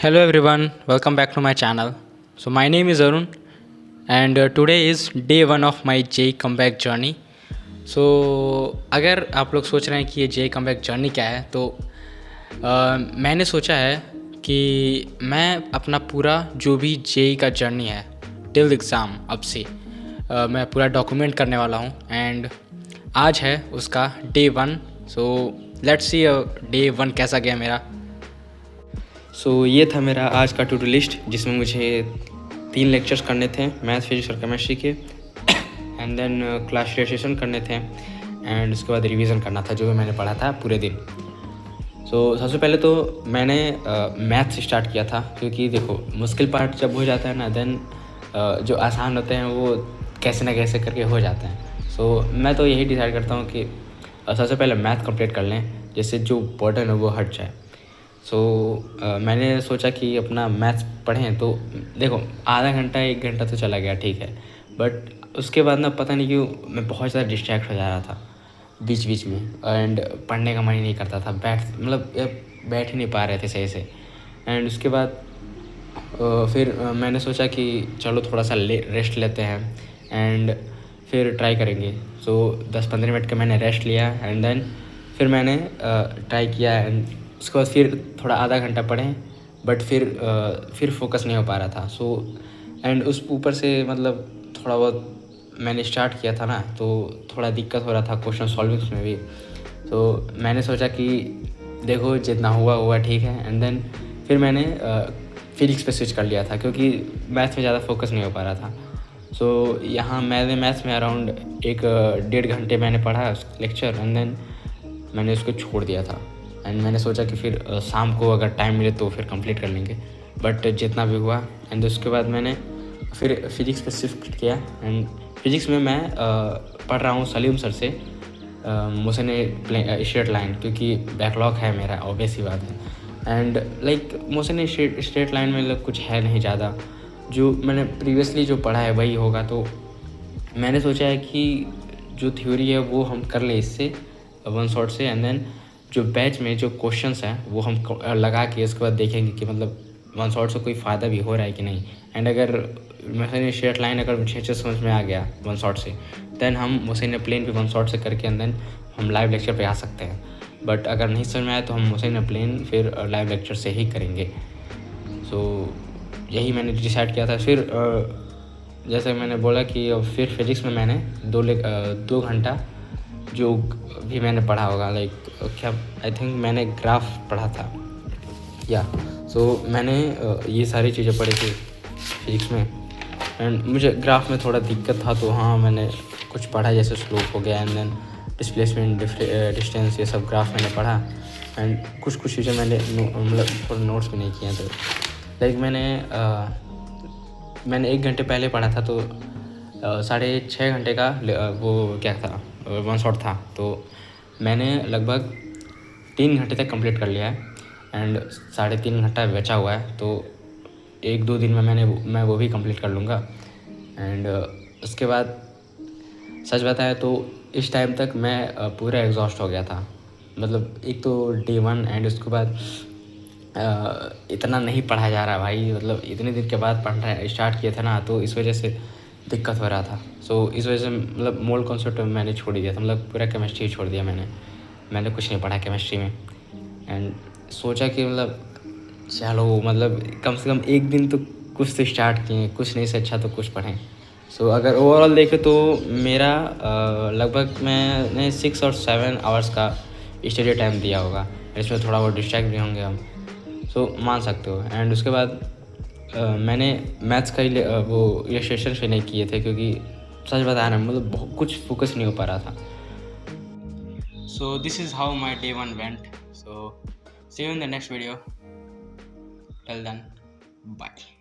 Hello everyone, welcome back to my channel. So my name is Arun and today is day one of my J comeback journey. So अगर आप लोग सोच रहे हैं कि ये J comeback journey क्या है तो मैंने सोचा है कि मैं अपना पूरा जो भी J का जर्नी है टिल एग्ज़ाम अब से मैं पूरा डॉक्यूमेंट करने वाला हूँ एंड आज है उसका day one. So let's see day one कैसा गया मेरा. ये था मेरा आज का टू डू लिस्ट जिसमें मुझे 3 लेक्चर्स करने थे मैथ फिजिक्स और केमिस्ट्री के एंड देन क्लास रिलेशन करने थे एंड उसके बाद रिवीजन करना था जो भी मैंने पढ़ा था पूरे दिन. सबसे पहले तो मैंने मैथ से स्टार्ट किया था क्योंकि देखो मुश्किल पार्ट जब हो जाता है ना देन जो आसान होते हैं वो कैसे ना कैसे करके हो जाते हैं. मैं तो यही डिसाइड करता हूँ कि सबसे पहले मैथ कंप्लीट कर लें जिससे जो बर्डन है वो हट जाए. मैंने सोचा कि अपना मैथ्स पढ़ें तो देखो आधा घंटा 1 घंटा तो चला गया ठीक है, बट उसके बाद ना पता नहीं क्यों मैं बहुत ज़्यादा डिस्ट्रैक्ट हो जा रहा था बीच बीच में एंड पढ़ने का मन ही नहीं करता था. बैठ ही नहीं पा रहे थे सही से. एंड उसके बाद फिर मैंने सोचा कि चलो थोड़ा सा रेस्ट लेते हैं एंड फिर ट्राई करेंगे. 10-15 मिनट का मैंने रेस्ट लिया एंड देन फिर मैंने ट्राई किया एंड उसके बाद फिर थोड़ा आधा घंटा पढ़ें बट फिर फोकस नहीं हो पा रहा था. एंड उस ऊपर से मतलब थोड़ा बहुत मैंने स्टार्ट किया था ना तो थोड़ा दिक्कत हो रहा था क्वेश्चन सॉल्विंग्स में भी. मैंने सोचा कि देखो जितना हुआ ठीक है एंड देन फिर मैंने फिजिक्स पे स्विच कर लिया था क्योंकि मैथ में ज़्यादा फोकस नहीं हो पा रहा था. यहाँ मैंने मैथ्स में अराउंड 1-1.5 घंटे मैंने पढ़ा लेक्चर एंड देन मैंने उसको छोड़ दिया था. एंड मैंने सोचा कि फिर शाम को अगर टाइम मिले तो फिर कंप्लीट कर लेंगे बट जितना भी हुआ. एंड उसके बाद मैंने फिर फिजिक्स पे शिफ्ट किया एंड फिजिक्स में मैं पढ़ रहा हूँ सलीम सर से मोशन स्ट्रेट लाइन क्योंकि बैकलॉग है मेरा ऑब्वियस ही बात है. And like motion straight line में कुछ है नहीं ज़्यादा, जो मैंने प्रीवियसली जो पढ़ा है वही होगा. तो मैंने सोचा है कि जो थ्योरी है वो हम कर ले इससे वन शॉट से एंड देन जो बैच में जो क्वेश्चंस हैं वो हम लगा के उसके बाद देखेंगे कि मतलब वन शॉट से कोई फ़ायदा भी हो रहा है कि नहीं. एंड अगर मोशन स्ट्रेट लाइन अगर अच्छे समझ में आ गया वन शॉट से देन हम मोशन प्लेन भी वन शॉट से करके एंड देन हम लाइव लेक्चर पे आ सकते हैं. बट अगर नहीं समझ में आया तो हम मोशन प्लेन फिर लाइव लेक्चर से ही करेंगे. यही मैंने डिसाइड किया था. फिर जैसे मैंने बोला कि फिर फिजिक्स में मैंने 2 घंटा जो भी मैंने पढ़ा होगा लाइक क्या आई थिंक मैंने ग्राफ पढ़ा था या मैंने ये सारी चीज़ें पढ़ी थी फिजिक्स में. एंड मुझे ग्राफ में थोड़ा दिक्कत था तो हाँ मैंने कुछ पढ़ा जैसे स्लोप हो गया एंड देन डिस्प्लेसमेंट डिस्टेंस ये सब ग्राफ मैंने पढ़ा. एंड कुछ चीज़ें मैंने मतलब थोड़ा नोट्स भी नहीं किए थे लाइक मैंने 1 घंटे पहले पढ़ा था तो 6.5 घंटे का वो क्या था वन शॉट था. तो मैंने लगभग 3 घंटे तक कंप्लीट कर लिया है एंड 3.5 घंटा बचा हुआ है. तो 1-2 दिन में मैं वो भी कंप्लीट कर लूँगा. एंड उसके बाद सच बताया तो इस टाइम तक मैं पूरा एग्जॉस्ट हो गया था. मतलब एक तो डे वन एंड उसके बाद इतना नहीं पढ़ा जा रहा भाई. मतलब इतने दिन के बाद पढ़ना स्टार्ट किया था ना तो इस वजह से दिक्कत हो रहा था. इस वजह से मतलब मोल कॉन्सेप्ट मैंने छोड़ दिया था. मतलब पूरा केमिस्ट्री छोड़ दिया मैंने कुछ नहीं पढ़ा केमिस्ट्री में. एंड सोचा कि मतलब चलो मतलब कम से कम एक दिन तो कुछ तो स्टार्ट किए, कुछ नहीं से अच्छा तो कुछ पढ़ें. अगर ओवरऑल देखें तो मेरा लगभग मैंने 6 और 7 आवर्स का स्टडी टाइम दिया होगा. इसमें थोड़ा बहुत डिस्ट्रैक्ट भी होंगे हम मान सकते हो. एंड उसके बाद मैंने मैथ्स का वो इलस्ट्रेशन भी नहीं किए थे क्योंकि सच बता रहा मतलब बहुत कुछ फोकस नहीं हो पा रहा था. This is how my day one went. See you in the next video. Till then bye.